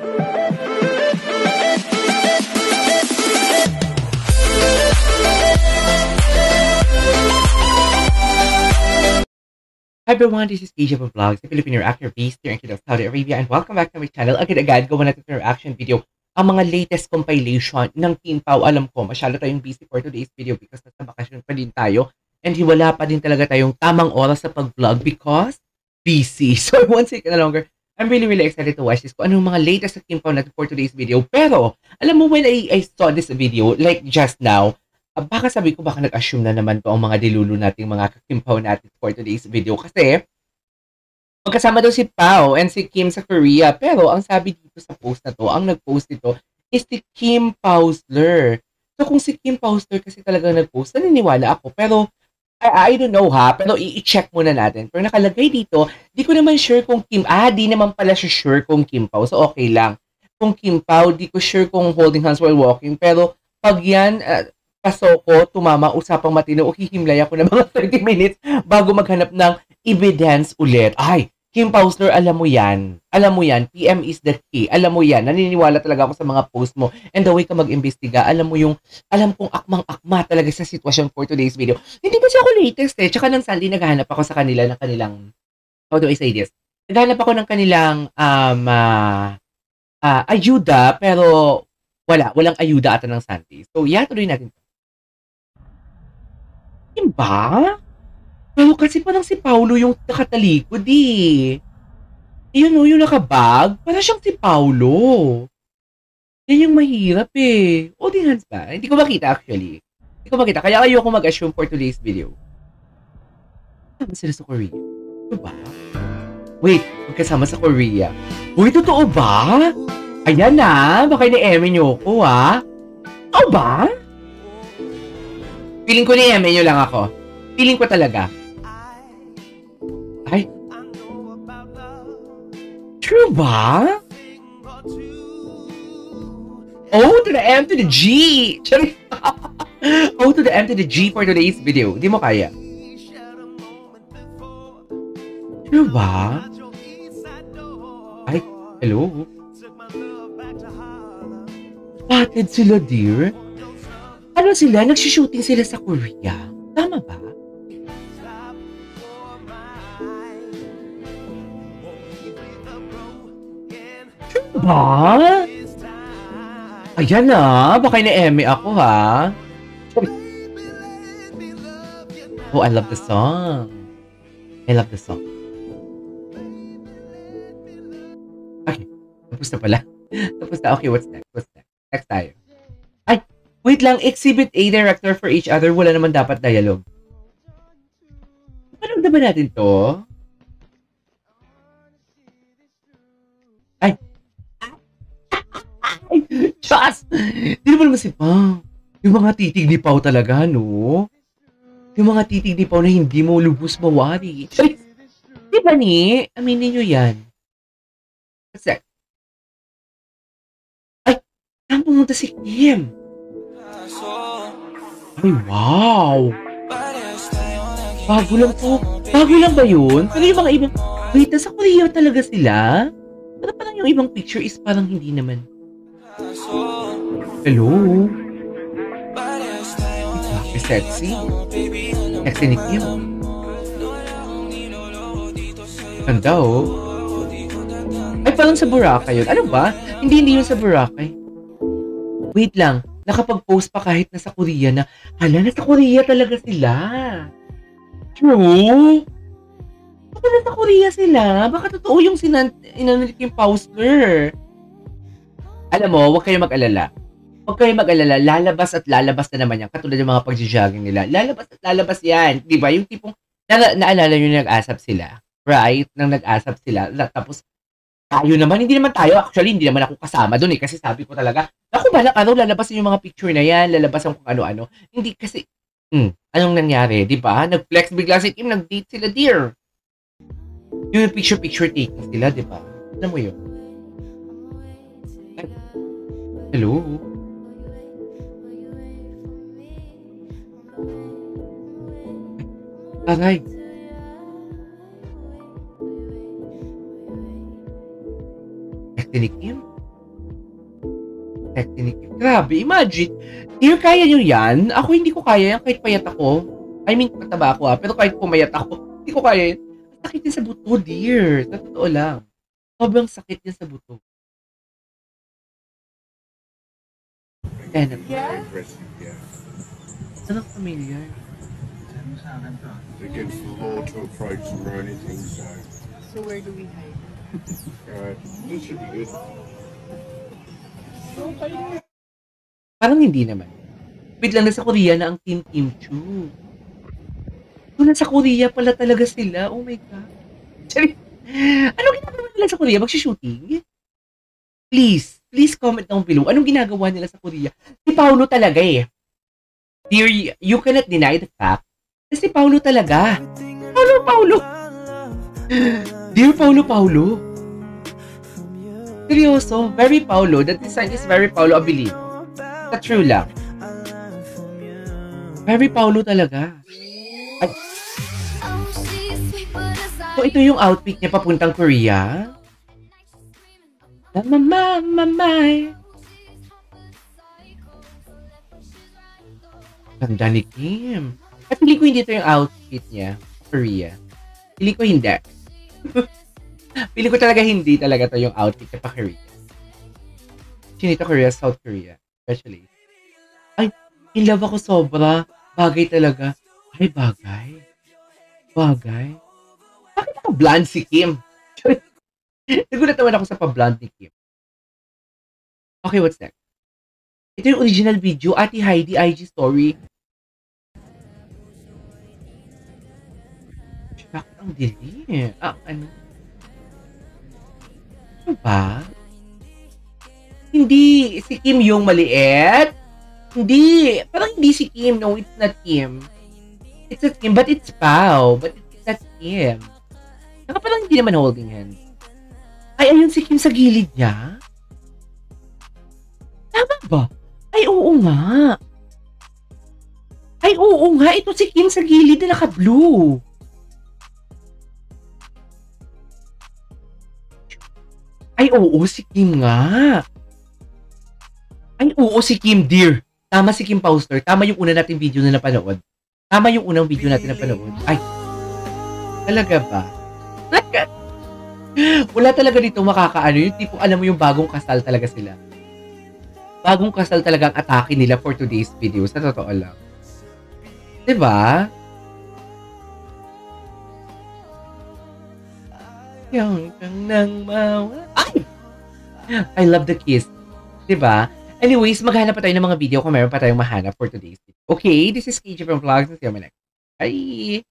Hi everyone, this is Asia Vlogs, a Filipino reactor based here in Kingdom of Saudi Arabia, and welcome back to my channel. Agad-agad, gawa natin ng reaction video. Ang mga latest compilation ng Team Pau. Alam ko, masyado tayong busy for today's video because nasa bakasyon pa din tayo and wala pa din talaga tayong tamang oras sa pag-vlog because busy. So once again, no longer, I'm really excited to watch this. Kung anong mga latest sa Team Pau natin for today's video. Pero, alam mo, when I saw this video, like just now, baka sabi ko, baka nag-assume na naman to ang mga dilulo nating mga kakimpaw natin for today's video. Kasi, magkasama daw si Pau and si Kim sa Korea. Pero, ang sabi dito sa post na to, ang nag-post dito, is si Kim Pausler. So, kung si Kim Pausler kasi talagang nag-post, naniniwala ako. Pero, I don't know ha, pero i-check muna natin. Pero nakalagay dito, di ko naman sure kung Kim, di naman pala siya sure kung Kim Pau. So, okay lang. Kung Kim Pau, di ko sure kung holding hands while walking. Pero, pag yan, pasoko, tumama, usapang matino, hihimlay ako ng mga 30 minutes bago maghanap ng evidence ulit. Ay, Kim Pausler, alam mo yan. Alam mo yan. PM is the key. Alam mo yan. Naniniwala talaga ako sa mga post mo. And the way ka mag-imbestiga, alam mo yung, alam kong akmang-akma talaga sa sitwasyon for today's video. Hindi kasi ako latest eh. Tsaka nang sali, naghahanap ako sa kanila ng kanilang, how do I say this? Naghahanap ako ng kanilang ayuda, pero walang ayuda ata ng Santi. So, tuloy natin. Diba? Pero kasi parang si Paulo yung nakatalikod eh. Yun o, yung nakabag. Parang siyang si Paulo. Yan yung mahirap eh. Holding hands ba? Hindi ko makita actually. Hindi ko makita. Kaya ayoko mag-assume for today's video. Kasama sila sa Korea. Diba? Wait, magkasama sa Korea. Uy, totoo ba? Ayan na. Baka ni-eme nyo ko ha. Totoo ba? Feeling ko ni-eme nyo lang ako. Feeling ko talaga. Ay. True ba? O to the M to the G. O to the M to the G for today's video. Di mo kaya. True ba? Ay, hello? Spotted sila, dear? Ano sila? Nagsushooting sila sa Korea. Tama ba? True ba? Ayan na. Baka na-eme ako ha. Oh, I love the song. I love the song. Okay. Tapos na pala. Tapos na. Okay, what's next? What's next? Next tayo. Ay! Wait lang, Exhibit A, director for each other, wala naman dapat dialogue. Paano ba natin to? Ay! Ay! Diyos! Di naman naman si Pau. Yung mga titig ni Pau talaga, no? Yung mga titig ni Pau na hindi mo lubos mawari. Di ba ni? Aminin nyo yan. What's that? Ay! Saan pumunta si Kim? Ay, wow! Bago lang po. Bago lang ba yun? Pero yung mga ibang... Wait, nasa Korea talaga sila? Pero parang yung ibang picture is parang hindi naman. Hello? Ay, sexy. Sexy ni Kim. Ganda, oh. Ay, parang sa Boracay yun. Ano ba? Hindi yun sa Boracay. Wait lang. Nakapag-post pa kahit nasa Korea na, hala, nasa Korea talaga sila. True? Baka nasa Korea sila. Baka totoo yung inanulit yung Pausler. Alam mo, huwag kayong mag-alala. Huwag kayong mag-alala. Lalabas at lalabas na naman yan. Katulad ng mga pag-jogging nila. Lalabas at lalabas yan. Diba? Yung tipong, naalala nyo na nag-asap sila. Right? Nang nag-asap sila. Tapos, tayo naman, hindi naman tayo. Actually, hindi naman ako kasama doon eh. Kasi sabi ko talaga, ako balak lalabasin yung mga picture na yan, lalabasan kung ano-ano. Hindi kasi, anong nangyari, di ba? Nag-flex bigla si Kim, nag-date sila, dear. Yung picture taking sila, di ba? Alam mo yun? Ay, hello? Aray. Ni Kim? Sexy ni Kim. Grabe, imagine. Dear, kaya nyo yan? Ako hindi ko kaya yan kahit payat ako. I mean, mataba ako pero kahit pumayat ako, hindi ko kaya yan. Sakit yan sa buto, dear. Sa totoo lang. Sobrang sakit yan sa buto. Yan. Aggressive, yeah. Anong familiar? It's against the law to approach them or anything, so. So where do we hide? This should be good. Parang hindi naman. Wait lang, nasa Korea na ang Team Kim Chu. So, nasa Korea pala talaga sila. Oh my God. Sorry. Ano ginagawa nila sa Korea? Mag-shooting? Please comment down below. Anong ginagawa nila sa Korea? Si Paolo talaga eh. Dear, you cannot deny the fact na si Paolo talaga. Paolo. Dear Paolo. Seryoso, very Paolo. That design is very Paolo, I believe. Sa true lang. Very Paolo talaga. Ay. So, ito yung outfit niya papuntang Korea. Mamay. Ganda ni Kim. At pili ko hindi ito yung outfit niya. Korea. Pili ko hindi. Pili ko talaga hindi talaga ito yung outfit niya pa Korea. Chinito Korea, South Korea. Especially. Ay, in love ako sobra. Bagay talaga. Ay, bagay. Bakit naka-blonde si Kim? Nagulat naman ako sa pa-blonde ni Kim. Okay, what's next? Ito yung original video, Ate Heidi IG story. Bakit ang dilim? Ano? Ano ba? Hindi si Kim yung maliit? Hindi. Parang hindi si Kim. No, it's not Kim. It's not Kim, but it's Pao. But it's not Kim. Saka parang hindi naman holding hands. Ay, ayun si Kim sa gilid niya? Tama ba? Ay, oo nga. Ito si Kim sa gilid na naka-blue. Ay, oo, si Kim nga. Ay, oo, si Kim, dear. Tama si Kim Pauster. Tama yung una natin video na napanood. Tama yung unang video natin napanood. Ay, talaga ba? Wala talaga dito makakaano. Yung tipong alam mo yung bagong kasal talaga sila. Bagong kasal talaga ang atake nila for today's video. Sa totoo lang. Diba? Yung kang nang mawa. Ay! I love the kiss. Diba? Anyways, maghanap pa tayo ng mga video kung meron pa tayong mahanap for today's video. Okay, this is KJ from Vlogs. See you next. Bye!